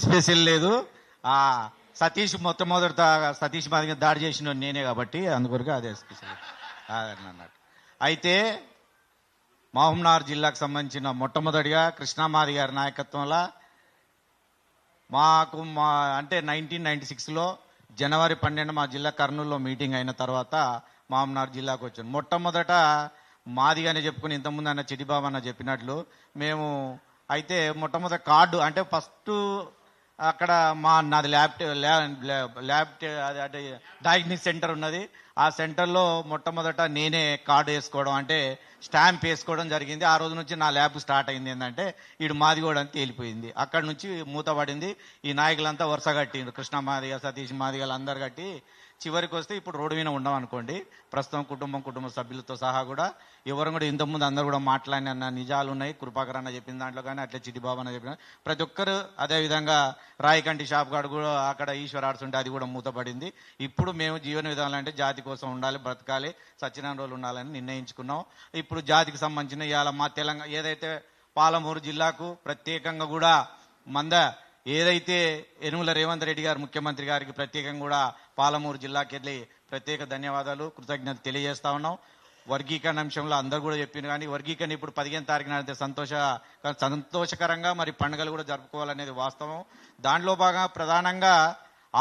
Special లేదు. ఆ సతీష్ మొట్టమొదట సతీష్ మాదిగా దాడి చేసిన నేనే కాబట్టి అందుకొరకు అదే స్పెషల్ అన్నట్టు. అయితే మహబూబ్నగర్ జిల్లాకు సంబంధించిన మొట్టమొదటిగా కృష్ణామాది గారి నాయకత్వంలో మాకు అంటే 1996లో జనవరి 12 మా జిల్లా కర్నూలులో మీటింగ్ అయిన తర్వాత మహబూబ్నగర్ జిల్లాకు వచ్చాను. మొట్టమొదట మాదిగానే చెప్పుకుని ఇంతకుముందు అన్న చిటిబాబు అన్న చెప్పినట్లు మేము అయితే మొట్టమొదటి కార్డు అంటే ఫస్ట్ అక్కడ నాది ల్యాబ్ అంటే డయాగ్నిక్ సెంటర్ ఉన్నది. ఆ సెంటర్లో మొట్టమొదట నేనే కార్డు వేసుకోవడం అంటే స్టాంప్ వేసుకోవడం జరిగింది. ఆ రోజు నుంచి నా ల్యాబ్ స్టార్ట్ అయింది. ఏంటంటే ఈడు మాదిగోడు అని తేలిపోయింది. అక్కడి నుంచి మూతపడింది. ఈ నాయకులంతా వరుస కట్టిండ్రు. కృష్ణ మాదిగ, సతీష్ మాదిగలు అందరు కట్టి చివరికి వస్తే ఇప్పుడు రోడ్డు మీద ఉండం అనుకోండి. ప్రస్తుతం కుటుంబ సభ్యులతో సహా కూడా ఎవరు కూడా ఇంతకుముందు అందరు కూడా మాట్లాడిన నిజాలు ఉన్నాయి. కృపాకర్ అన్న చెప్పిన దాంట్లో కానీ అట్లే చిటిబాబు అన్న చెప్పిన ప్రతి ఒక్కరు అదేవిధంగా రాయకంటి షాప్ గారు కూడా అక్కడ ఈశ్వర్ ఆర్ట్స్ ఉంటే అది కూడా మూతపడింది. ఇప్పుడు మేము జీవన విధానం అంటే జాతి కోసం ఉండాలి, బ్రతకాలి, సత్యనారాయణ రోజులు ఉండాలని నిర్ణయించుకున్నాం. ఇప్పుడు జాతికి సంబంధించిన ఇవాళ మా తెలంగాణ ఏదైతే పాలమూరు జిల్లాకు ప్రత్యేకంగా కూడా ఏదైతే యనుమల రేవంత్ రెడ్డి గారు ముఖ్యమంత్రి గారికి ప్రత్యేకంగా కూడా పాలమూరు జిల్లాకి వెళ్ళి ప్రత్యేక ధన్యవాదాలు, కృతజ్ఞతలు తెలియజేస్తా ఉన్నాం. వర్గీకరణ అంశంలో అందరూ కూడా చెప్పింది. కానీ వర్గీకరణ ఇప్పుడు 15 తారీఖున అయితే సంతోషకరంగా మరి పండుగలు కూడా జరుపుకోవాలనేది వాస్తవం. దాంట్లో భాగంగా ప్రధానంగా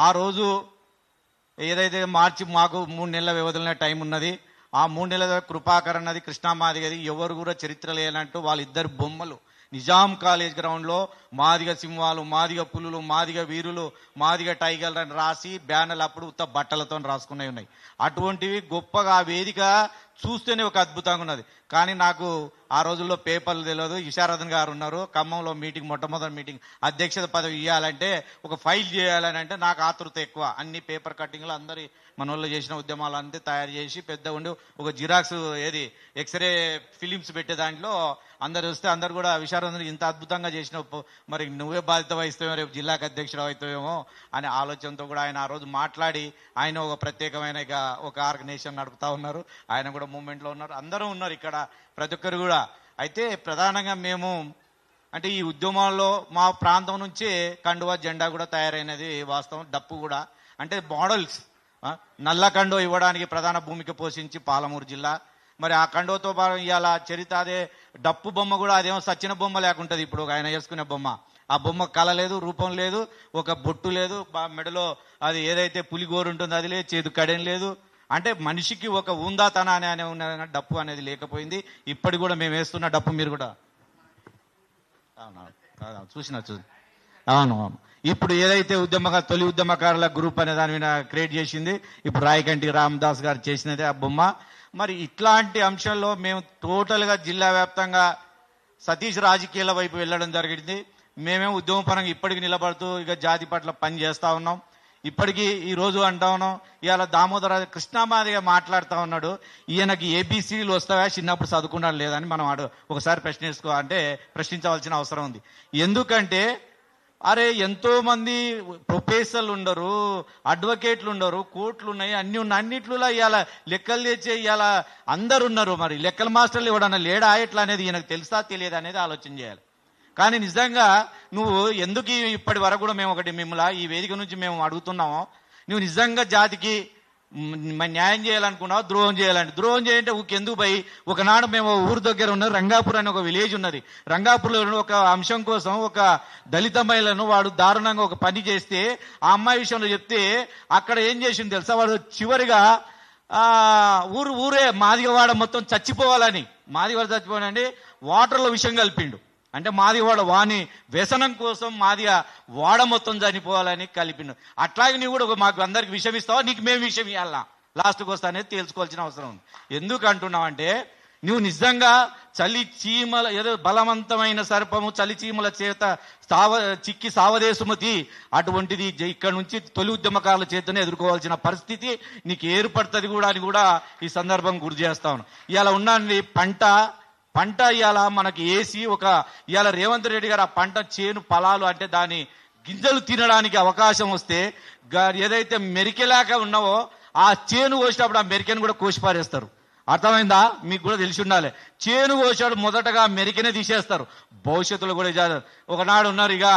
ఆ రోజు ఏదైతే మాకు 3 నెలల వ్యవధిలోనే టైం ఉన్నది. ఆ 3 నెలల కృపాకర్ అన్నది కృష్ణామాదిగది ఎవరు కూడా చరిత్ర లేనంటూ వాళ్ళిద్దరు బొమ్మలు నిజాం కాలేజ్ గ్రౌండ్లో మాదిగ సింహాలు, మాదిగ పులులు, మాదిగ వీరులు, మాదిగ టైగర్ అని రాసి బ్యానర్లు అప్పుడు ఉత్త బట్టలతో రాసుకునేవి ఉన్నాయి. అటువంటివి గొప్పగా ఆ వేదిక చూస్తేనే ఒక అద్భుతంగా ఉన్నది. కానీ నాకు ఆ రోజుల్లో పేపర్లు తెలియదు. విశారదన్ గారు ఉన్నారు. ఖమ్మంలో మొట్టమొదటి మీటింగ్ అధ్యక్షత పదవి ఇవ్వాలంటే ఒక ఫైల్ చేయాలని అంటే నాకు ఆతృత ఎక్కువ. అన్ని పేపర్ కట్టింగ్లు అందరి మన వాళ్ళు చేసిన ఉద్యమాలు అంతే తయారు చేసి పెద్ద ఉండి ఒక జిరాక్స్ ఎక్స్రే ఫిలిమ్స్ పెట్టే దాంట్లో అందరు వస్తే అందరు కూడా విశారదన్ ఇంత అద్భుతంగా చేసినావు, మరి నువ్వే బాధ్యత వహిస్తావేమో, రేపు జిల్లాకు అధ్యక్షుడు అవుతావేమో అనే ఆలోచనతో కూడా ఆయన ఆ రోజు మాట్లాడి ఆయన ఒక ప్రత్యేకమైన ఒక ఆర్గనైజేషన్ నడుపుతా ఉన్నారు. ఆయన కూడా మూమెంట్లో ఉన్నారు. అందరూ ఉన్నారు ఇక్కడ ప్రతి ఒక్కరు కూడా. అయితే ప్రధానంగా మేము అంటే ఈ ఉద్యమాల్లో మా ప్రాంతం నుంచే కండువా జెండా కూడా తయారైనది వాస్తవం. డప్పు కూడా అంటే మోడల్స్ నల్ల కండో ఇవ్వడానికి ప్రధాన భూమిక పోషించి పాలమూరు జిల్లా. మరి ఆ కండోతో పాటు ఇవాళ చరిత్ర అదే డప్పు బొమ్మ కూడా అదేమో సచ్చిన బొమ్మ లేకుంటుంది. ఇప్పుడు ఆయన వేసుకునే బొమ్మ ఆ బొమ్మ కళ లేదు, రూపం లేదు, ఒక బొట్టు లేదు, మెడలో అది ఏదైతే పులిగోరు ఉంటుందో అది లేదు, చేదు కడెం లేదు. అంటే మనిషికి ఒక ఉందాతన అనే ఉన్న డప్పు అనేది లేకపోయింది. ఇప్పటి కూడా మేము వేస్తున్న డప్పు మీరు కూడా చూసి అవును. ఇప్పుడు ఏదైతే తొలి ఉద్యమకారుల గ్రూప్ అనే దాని మీద క్రియేట్ చేసింది ఇప్పుడు రాయకంటి రామదాస్ గారు చేసినదే ఆ బొమ్మ. మరి ఇట్లాంటి అంశంలో మేము టోటల్గా జిల్లా వ్యాప్తంగా సతీష్ రాజకీయాల వైపు వెళ్ళడం జరిగింది. మేమేమో ఉద్యమపరంగా ఇప్పటికి నిలబడుతూ ఇక జాతి పట్ల పని చేస్తూ ఉన్నాం. ఇప్పటికీ ఈ రోజు అంటా ఉన్నాం. ఇవాళ దామోదర కృష్ణామాదిగా మాట్లాడుతూ ఉన్నాడు. ఈయనకి ఏబిసిలు వస్తాయా, చిన్నప్పుడు చదువుకున్నాడు లేదని మనం ఒకసారి ప్రశ్నించవలసిన అవసరం ఉంది. ఎందుకంటే అరే ఎంతో మంది ప్రొఫెసర్లు ఉండరు, అడ్వకేట్లు ఉండరు, కోర్టులు ఉన్నాయి, అన్ని ఉన్నాయి. అన్నిట్లో ఇవాళ లెక్కలు తెచ్చే ఇవాళ అందరు ఉన్నారు. మరి లెక్కల మాస్టర్లు ఎవడన్నా లేడా ఎట్లా అనేది ఈయనకు తెలుసా తెలియదు అనేది ఆలోచన చేయాలి. కానీ నిజంగా నువ్వు ఎందుకు ఇప్పటి వరకు కూడా మేము మిమ్మల్ని ఈ వేదిక నుంచి మేము అడుగుతున్నాము, నువ్వు నిజంగా జాతికి న్యాయం చేయాలనుకున్నావు, ద్రోహం చేయాలంటే ఊకెందుకు పోయి ఒకనాడు మేము ఊరు దగ్గర ఉన్న రంగాపూర్ అనే ఒక విలేజ్ ఉన్నది. రంగాపూర్లో ఒక అంశం కోసం ఒక దళిత మహిళను వాడు దారుణంగా ఒక పని చేస్తే ఆ అమ్మాయి విషయంలో చెప్తే అక్కడ ఏం చేసింది తెలుసా, వాడు చివరిగా ఊరే మాదిగవాడ మొత్తం చచ్చిపోవాలని వాటర్లో విషం కలిపిండు. అంటే మాదిగవాడ వాని వ్యసనం కోసం మాదిగా వాడ మొత్తం చనిపోవాలని కలిపిండు. అట్లాగే నీవు కూడా మాకు అందరికి విషయం ఇస్తావా, నీకు మేము విషయం ఇవ్వాలా లాస్ట్కి వస్తా అనేది తేల్చుకోవాల్సిన అవసరం ఉంది. ఎందుకు అంటున్నావంటే నువ్వు నిజంగా చలి చీమల ఏదో బలవంతమైన సర్పము చలి చీమల చేత చిక్కి సావదేశమతి అటువంటిది ఇక్కడ నుంచి తొలి ఉద్యమకారుల చేతనే ఎదుర్కోవాల్సిన పరిస్థితి నీకు ఏర్పడుతుంది కూడా అని కూడా ఈ సందర్భం గుర్తు చేస్తాను. ఇలా ఉన్నది పంట ఇవాళ మనకి ఇవాళ రేవంత్ రెడ్డి గారు ఆ పంట చేను పొలాలు అంటే దాని గింజలు తినడానికి అవకాశం వస్తే ఏదైతే మెరికెలాగా ఉన్నావో ఆ చేను కోసినప్పుడు ఆ మెరికెను కూడా కోసి పారేస్తారు. అర్థమైందా? మీకు కూడా తెలిసి ఉండాలి. చేను కోసాడు మొదటగా మెరికెనే తీసేస్తారు. భవిష్యత్తులో కూడా ఒకనాడు ఉన్నారు ఇక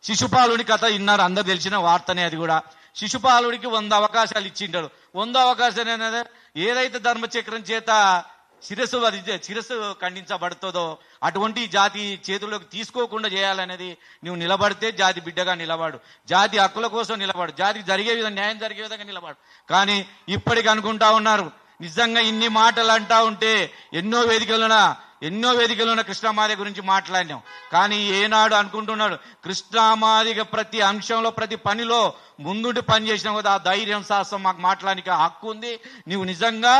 శిశుపాలుడి కథ విన్నారు, అందరు తెలిసిన వార్తనే అది కూడా. శిశుపాలుడికి 100 అవకాశాలు ఇచ్చింటాడు. 100 అవకాశాలు అనేది ఏదైతే ధర్మచక్రం చేత శిరస్సు ఖండించబడుతుందో అటువంటి జాతి చేతుల్లోకి తీసుకోకుండా చేయాలనేది నువ్వు నిలబడితే జాతి బిడ్డగా నిలబడు, జాతి హక్కుల కోసం నిలబడు, జాతికి జరిగే విధంగా న్యాయం జరిగే విధంగా నిలబడు. కానీ ఇప్పటికి అనుకుంటా ఉన్నారు, నిజంగా ఇన్ని మాటలు అంటా ఉంటే ఎన్నో వేదికలున్న కృష్ణమాదిగ గురించి మాట్లాడినాం. కానీ ఏనాడు అనుకుంటున్నాడు కృష్ణమాదిగ ప్రతి అంశంలో ప్రతి పనిలో ముందుండి పని చేసినావు కదా, ఆ ధైర్యం సాహసం మాకు మాట్లాడడానికి హక్కు ఉంది. నువ్వు నిజంగా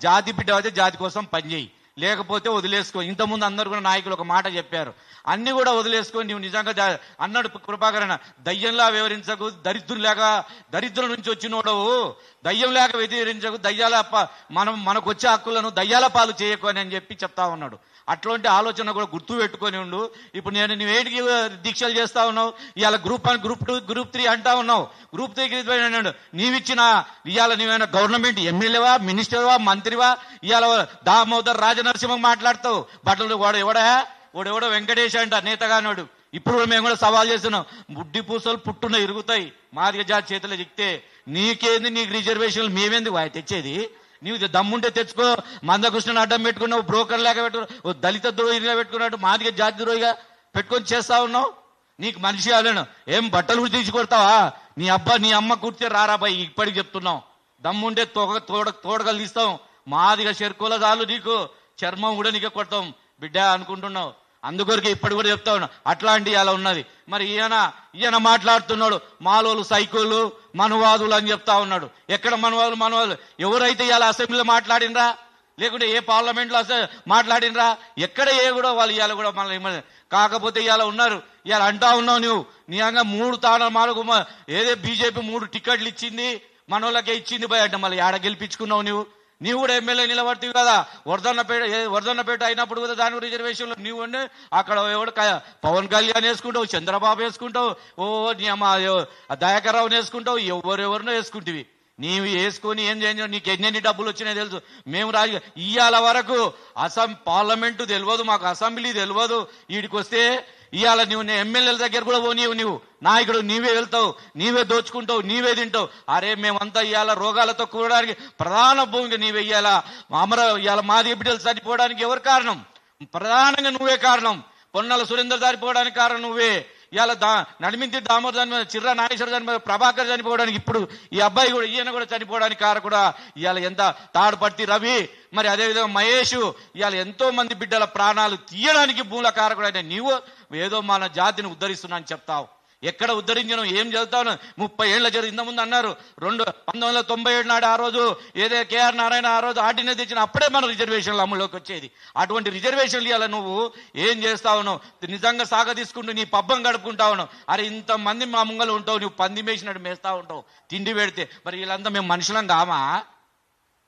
జాతి బిడ్డ అయితే జాతి కోసం పనిచేయి, లేకపోతే వదిలేసుకో. ఇంతకుముందు అందరు కూడా నాయకులు ఒక మాట చెప్పారు, అన్ని కూడా వదిలేసుకొని నువ్వు నిజంగా అన్నాడు కృపాకరణ, దయ్యంలా వివరించకు, దరిద్రం నుంచి వచ్చినోడవు దయ్యం లేక వ్యతిరేకించకు, మనకు వచ్చే హక్కులను దయ్యాల పాలు చేయకు అని చెప్పి చెప్తా ఉన్నాడు. అట్లాంటి ఆలోచన కూడా గుర్తు పెట్టుకొని ఉండు. ఇప్పుడు నువ్వేంటికి దీక్షలు చేస్తా ఉన్నావు, ఇవాళ గ్రూప్ 1 గ్రూప్ 2 గ్రూప్ 3 అంటా ఉన్నావు. గ్రూప్ 3కి అన్నాడు, నీవిచ్చిన ఇవాళ నువ్వైనా గవర్నమెంట్ ఎమ్మెల్యేవా, మినిస్టర్వా, మంత్రివా, ఇవాళ దామోదర్ రాజనరసింహ మాట్లాడతావు. బట్టలు వాడెవడో వెంకటేష్ అంట నేతగానోడు. ఇప్పుడు మేము కూడా సవాల్ చేస్తున్నాం, బుడ్డి పూసలు పుట్టున ఇరుగుతాయి మాదిగ జాతి చేతులు చిక్తే. నీకేంది, నీకు రిజర్వేషన్లు మేమేంది తెచ్చేది? నీవు దమ్ముంటే తెచ్చుకో. మందకృష్ణను అడ్డం పెట్టుకున్నావు, బ్రోకర్ లేక పెట్టుకున్నావు, దళిత ద్రోహిగా పెట్టుకున్నాడు, మాదిగ జాతి ద్రోహిగా పెట్టుకొని చేస్తా ఉన్నావు. నీకు మనిషి అలేను ఏం బట్టలు కూడా తీసుకోడతావా? నీ అమ్మ కూర్చే రారాబాయి, ఇప్పటికి చెప్తున్నావు. దమ్ముంటే తోడగలు తీస్తాం, మాదిగ చెరుకుల చాలు నీకు, చర్మం కూడా నీకే కొడతాం బిడ్డ అనుకుంటున్నావు. అందుకొరకు ఇప్పటి కూడా చెప్తా ఉన్నా, అట్లాంటి అలా ఉన్నది. మరి ఈయన మాట్లాడుతున్నాడు, మాలోలు సైకోలు మనువాదులు అని చెప్తా ఉన్నాడు. ఎక్కడ మనువాదులు ఎవరైతే ఇవాళ అసెంబ్లీలో మాట్లాడినరా, లేకుంటే ఏ పార్లమెంట్లో మాట్లాడినరా, ఎక్కడ కూడా వాళ్ళు ఇవాళ కూడా మళ్ళీ కాకపోతే ఇవాళ ఉన్నారు. ఇవాళ అంటా ఉన్నావు నువ్వు నిజంగా 3 తాళమాలకు ఏదే బీజేపీ 3 టికెట్లు ఇచ్చింది, మనోళ్ళకే ఇచ్చింది పోయి అంటే మళ్ళీ ఆడ గెలిపించుకున్నావు. నీవు కూడా ఎమ్మెల్యే నిలబడుతుంది కదా, వర్ధన్నపేట అయినప్పుడు కదా దాని రిజర్వేషన్లో నీవు ఉండి అక్కడ ఎవడు పవన్ కళ్యాణ్ వేసుకుంటావు, చంద్రబాబు వేసుకుంటావు, నీ అమ్మ దయాకర్ రావుని వేసుకుంటావు, ఎవరెవరినో వేసుకుంటేవి. నీవు వేసుకొని ఏం చేయండి, నీకు ఎన్ని డబ్బులు వచ్చినాయో తెలుసు. మేము ఇవాళ వరకు పార్లమెంటు తెలియదు, మాకు అసెంబ్లీ తెలియదు. వీడికి వస్తే ఇవాళ నువ్వు ఎమ్మెల్యేల దగ్గర కూడా పోనీవు, నువ్వు నాయకుడు నీవే వెళ్తావు, నీవే దోచుకుంటావు, నీవే తింటావు. అరే మేమంతా ఇవాళ రోగాలతో కూడడానికి ప్రధాన భూమిక నీవే. ఇవాళ మాదిగ బిడ్డలు చనిపోవడానికి ఎవరు కారణం? ప్రధానంగా నువ్వే కారణం. పొన్నాల సురేందర్ చనిపోవడానికి కారణం నువ్వే. ఇవాళ నడిమింతి దామోదర్ చనిపోయిన, చిర్ర నాగేశ్వర చనిపోయిన, ప్రభాకర్ చనిపోవడానికి, ఇప్పుడు ఈ అబ్బాయి కూడా ఈయన కూడా చనిపోవడానికి కారణం కూడా ఇవాళ ఎంత తాడుపర్తి రవి, మరి అదేవిధంగా మహేష్, ఇవాళ ఎంతో మంది బిడ్డల ప్రాణాలు తీయడానికి మూల కారకుడైన నీవు ఏదో మన జాతిని ఉద్ధరిస్తున్నా అని చెప్తావు. ఎక్కడ ఉద్ధరించను, ఏం చదువుతాను? 30 ఏళ్ల ఇంతకుముందు అన్నారు 1997 నాడు ఆ రోజు ఏదో కేఆర్ నారాయణ ఆ రోజు ఆర్డినెన్స్ తెచ్చిన అప్పుడే మన రిజర్వేషన్లు అమల్లోకి వచ్చేది. అటువంటి రిజర్వేషన్లు ఇవాళ నువ్వు ఏం చేస్తావు? నిజంగా సాగ తీసుకుంటూ నీ పబ్బం గడుపుకుంటా ఉన్నావు. అరే ఇంతమంది మా ముంగలు ఉంటావు, నువ్వు పంది మేసినట్టు మేస్తా ఉంటావు తిండి పెడితే. మరి వీళ్ళంతా మేము మనుషులం కామా?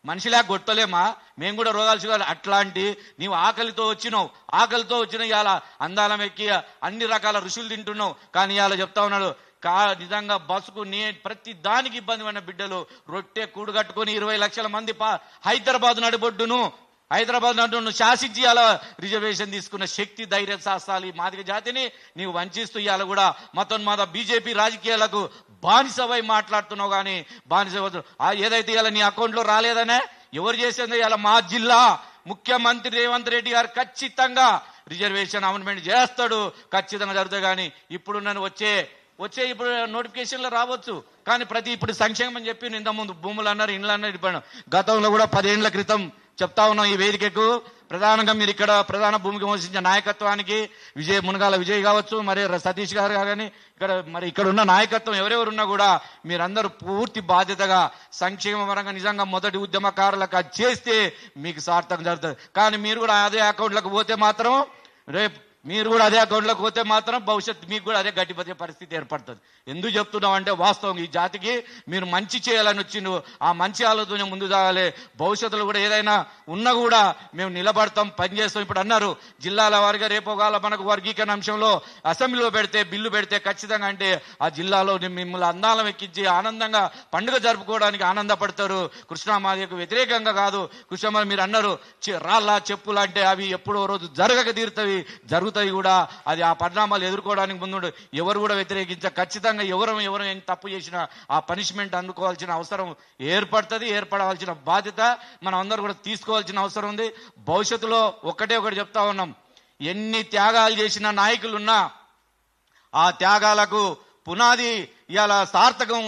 మనిషిలా కొట్టలేమా? మేము కూడా రోగాలు చూడాలి. అట్లాంటి నీవు ఆకలితో వచ్చిన ఇవాళ అందాలం ఎక్కి అన్ని రకాల ఋషులు తింటున్నావు. కానీ ఇవాళ చెప్తా ఉన్నాడు నిజంగా బస్సుకు ప్రతి దానికి ఇబ్బంది పడిన బిడ్డలు రొట్టె కూడు కట్టుకొని 20 లక్షల మంది హైదరాబాద్ నడిబొడ్డును శాసించి అలా రిజర్వేషన్ తీసుకున్న శక్తి, ధైర్య సాహసాలు ఈ మాదిగ జాతిని నీవు వంచిస్తూ ఇవాళ కూడా మతోన్మాద బీజేపీ రాజకీయాలకు బానిసవై మాట్లాడుతున్నావు. కానీ బానిస ఏదైతే ఇలా నీ అకౌంట్లో రాలేదనే ఎవరు చేసేది? ఇలా మా జిల్లా ముఖ్యమంత్రి రేవంత్ రెడ్డి గారు ఖచ్చితంగా రిజర్వేషన్ అమెండ్మెంట్ చేస్తాడు, ఖచ్చితంగా జరుగుతుంది. కానీ ఇప్పుడు నన్ను వచ్చే ఇప్పుడు నోటిఫికేషన్లో రావచ్చు. కానీ ఇప్పుడు సంక్షేమం చెప్పి ఇంతకుముందు భూములు అన్నారు, ఇండ్లు అన్నారు. గతంలో కూడా 10 ఏళ్ల క్రితం చెప్తా ఉన్నాం ఈ వేదికకు. ప్రధానంగా మీరు ఇక్కడ ప్రధాన భూమికి మోసించిన నాయకత్వానికి మునగాల విజయ్ కావచ్చు, మరి సతీష్ గారు కానీ ఇక్కడ ఉన్న నాయకత్వం ఎవరెవరున్నా కూడా మీరందరూ పూర్తి బాధ్యతగా సంక్షేమ పరంగా నిజంగా మొదటి ఉద్యమకారులకు అది చేస్తే మీకు సార్థకం జరుగుతుంది. కానీ మీరు కూడా అదే అకౌంట్లకు పోతే మాత్రం భవిష్యత్తు మీకు కూడా అదే గట్టిపడే పరిస్థితి ఏర్పడుతుంది. ఎందుకు చెప్తున్నాం అంటే వాస్తవం ఈ జాతికి మీరు మంచి చేయాలని వచ్చిండు, ఆ మంచి ఆలోచన ముందు సాగాలి. భవిష్యత్తులో కూడా ఏదైనా ఉన్నా కూడా మేము నిలబడతాం, పనిచేస్తాం. ఇప్పుడు అన్నారు జిల్లాల వారిగా రేపోగాల మనకు వర్గీకరణ అంశంలో అసెంబ్లీలో బిల్లు పెడితే ఖచ్చితంగా అంటే ఆ జిల్లాలో మిమ్మల్ని అందాలం ఎక్కించి ఆనందంగా పండుగ జరుపుకోవడానికి ఆనందపడతారు. కృష్ణమాదిగకు వ్యతిరేకంగా కాదు. కృష్ణమాది మీరు అన్నారు రాళ్ళ చెప్పులు అంటే అవి ఎప్పుడో రోజు జరగక తీరుతవి, జరుగుతాయి. జరుగుతాయి కూడా. అది ఆ పరిణామాలు ఎదుర్కోవడానికి ముందు ఎవరు కూడా ఖచ్చితంగా ఎవరు ఏం తప్పు చేసినా ఆ పనిష్మెంట్ అందుకోవాల్సిన అవసరం ఏర్పడుతుంది. ఏర్పడాల్సిన బాధ్యత మనం అందరూ కూడా తీసుకోవాల్సిన అవసరం ఉంది. భవిష్యత్తులో ఒకటి చెప్తా ఉన్నాం, ఎన్ని త్యాగాలు చేసిన నాయకులున్నా ఆ త్యాగాలకు పునాది ఇవాళ సార్థకం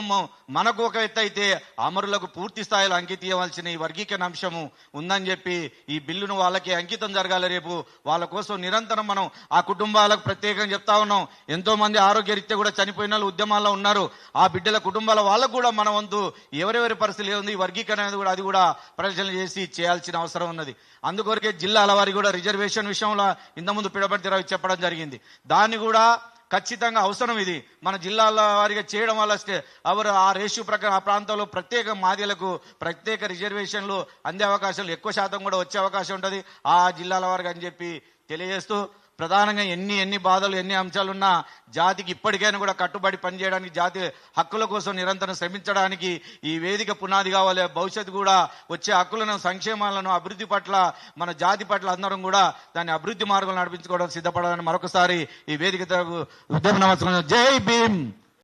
మనకు ఒక ఎత్తు అయితే అమరులకు పూర్తి స్థాయిలో అంకితం ఇవ్వాల్సిన ఈ వర్గీకరణ అంశము ఉందని చెప్పి ఈ బిల్లును వాళ్ళకి అంకితం జరగాలి. రేపు వాళ్ళ కోసం నిరంతరం మనం ఆ కుటుంబాలకు ప్రత్యేకంగా చెప్తా ఉన్నాం. ఎంతో మంది ఆరోగ్యరీత్యా కూడా చనిపోయిన వాళ్ళు ఉద్యమాల్లో ఉన్నారు. ఆ బిడ్డల కుటుంబాల వాళ్ళకు కూడా మన వంతు ఎవరెవరి పరిస్థితి ఉంది, ఈ వర్గీకరణ అనేది కూడా అది కూడా పరిశీలన చేసి చేయాల్సిన అవసరం ఉన్నది. అందుకొరకే జిల్లాల వారి కూడా రిజర్వేషన్ విషయంలో ఇంతకుముందు పిడపర్తి రావు చెప్పడం జరిగింది. దాన్ని కూడా ఖచ్చితంగా అవసరం. ఇది మన జిల్లాల వారిగా చేయడం వల్ల ఎవరు ఆ రేషియో ప్రకారం ఆ ప్రాంతంలో ప్రత్యేక మాదిలకు ప్రత్యేక రిజర్వేషన్లు అందే అవకాశాలు ఎక్కువ శాతం కూడా వచ్చే అవకాశం ఉంటుంది ఆ జిల్లాల వారికి అని చెప్పి తెలియజేస్తూ, ప్రధానంగా ఎన్ని బాధలు ఎన్ని అంశాలున్నా జాతికి ఇప్పటికైనా కూడా కట్టుబడి పనిచేయడానికి, జాతి హక్కుల కోసం నిరంతరం శ్రమించడానికి ఈ వేదిక పునాది కావాలి. భవిష్యత్తు కూడా వచ్చే హక్కులను, సంక్షేమాలను, అభివృద్ధి పట్ల, మన జాతి పట్ల అందరం కూడా దాన్ని అభివృద్ధి మార్గంలో నడిపించుకోవడం సిద్ధపడాలని మరొకసారి ఈ వేదిక ఉద్యమ నమస్కారం. జై భీమ్.